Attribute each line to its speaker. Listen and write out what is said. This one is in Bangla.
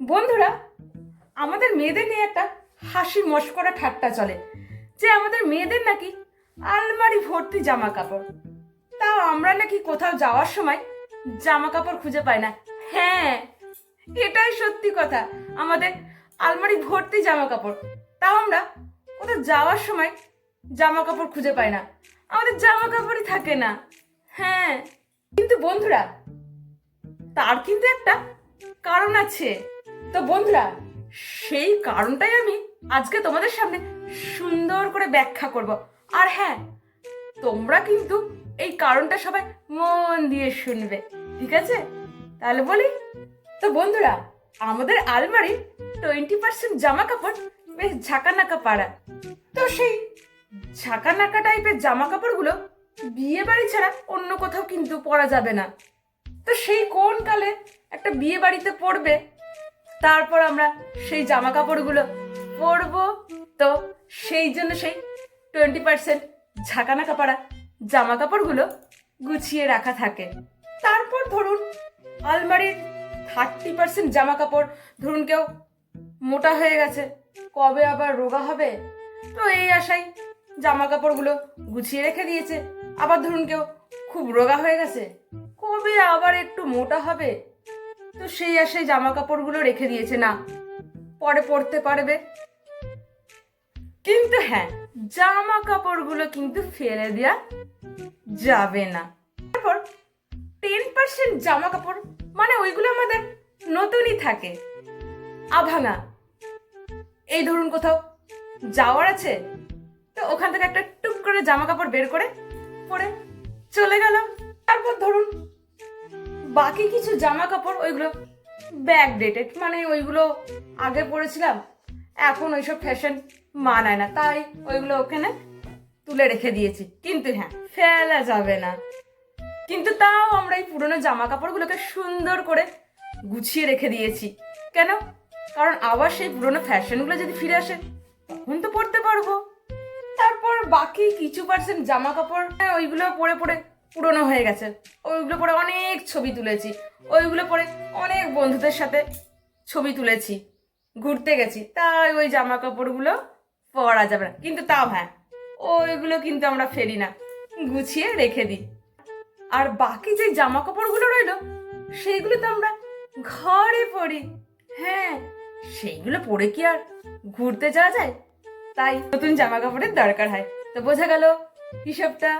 Speaker 1: বন্ধুরা, আমাদের মেয়েদের নিয়ে একটা হাসি মশকরা ঠাট্টা চলে যে আমাদের মেয়েদের নাকি আলমারি ভর্তি জামা কাপড়। তাও আমরা নাকি কোথাও যাওয়ার সময় জামা কাপড় খুঁজে পাই না। হ্যাঁ, এটাই সত্যি কথা। আমাদের আলমারি ভর্তি জামা কাপড়, তাও আমরা কোথাও যাওয়ার সময় জামা কাপড় খুঁজে পাই না। আমাদের জামা কাপড়ই থাকে না। হ্যাঁ, কিন্তু বন্ধুরা, তার কিন্তু একটা কারণ আছে। তো বন্ধুরা, সেই কারণটাই আমি আজকে তোমাদের সামনে সুন্দর করে ব্যাখ্যা করব। আর হ্যাঁ, তোমরা কিন্তু এই কারণটা সবাই মন দিয়ে শুনবে, ঠিক আছে? তাহলে বলি। তো বন্ধুরা, আমাদের আলমারির 20% জামা কাপড় বেশ ঝাঁকানাকা পাড়া। তো সেই ঝাঁকানাকা টাইপের জামা কাপড়গুলো বিয়ে বাড়ি ছাড়া অন্য কোথাও কিন্তু পরা যাবে না। তো সেই কোন কালে একটা বিয়ে বাড়িতে পরবে, তারপর আমরা সেই জামা কাপড়গুলো পরবো। তো সেই জন্য সেই 20% ঝাঁকানা কাপড়া জামা কাপড়গুলো গুছিয়ে রাখা থাকে। তারপর ধরুন আলমারির 30% জামা কাপড়, ধরুন কেউ মোটা হয়ে গেছে, কবে আবার রোগা হবে, তো এই আশায় জামা কাপড়গুলো গুছিয়ে রেখে দিয়েছে। আবার ধরুন কেউ খুব রোগা হয়ে গেছে, কবে আবার একটু মোটা হবে, তো সেই আশায় জামা কাপড়গুলো রেখে দিয়েছে, না পরে পরতে পারবে। কিন্তু হ্যাঁ, জামা কাপড়গুলো কিন্তু ফেলে দেওয়া যাবে না। তারপর 10% জামা কাপড়, মানে ওইগুলো আমাদের নতুনই থাকে, আভাঙা। এই ধরুন কোথাও যাওয়ার আছে, তো ওখান থেকে একটা টুক করে জামা কাপড় বের করে পরে চলে গেলাম। তারপর ধরুন বাকি কিছু জামা কাপড়, ওইগুলো ব্যাক ডেটেড, মানে ওইগুলো আগে পরেছিলাম, এখন ওইসব ফ্যাশন মানায় না, তাই ওইগুলো ওখানে তুলে রেখে দিয়েছি। কিন্তু হ্যাঁ, ফেলা যাবে না। কিন্তু তাও আমরা এই পুরোনো জামা কাপড়গুলোকে সুন্দর করে গুছিয়ে রেখে দিয়েছি। কেন? কারণ আবার সেই পুরোনো ফ্যাশনগুলো যদি ফিরে আসে, তখন তো পরতে পারবো। তারপর বাকি কিছু পার্সেন্ট জামা কাপড়, ওইগুলো পরে পরে পুরনো হয়ে গেছে, ওইগুলো পরে অনেক ছবি তুলেছি, ওইগুলো পরে অনেক বন্ধুদের সাথে ছবি তুলেছি, ঘুরতে গেছি, তাই ওই জামা কাপড়গুলো পরা যাবে না। কিন্তু তাও হ্যাঁ, ওইগুলো কিন্তু আমরা ফেলি না, গুছিয়ে রেখে দিই। আর বাকি যে জামা কাপড়গুলো রইলো, সেইগুলো তো আমরা ঘরে পরি। হ্যাঁ, সেইগুলো পরে কি আর ঘুরতে যাওয়া যায়? তাই নতুন জামা কাপড়ের দরকার হয়। তো বোঝা গেল হিসাবটা।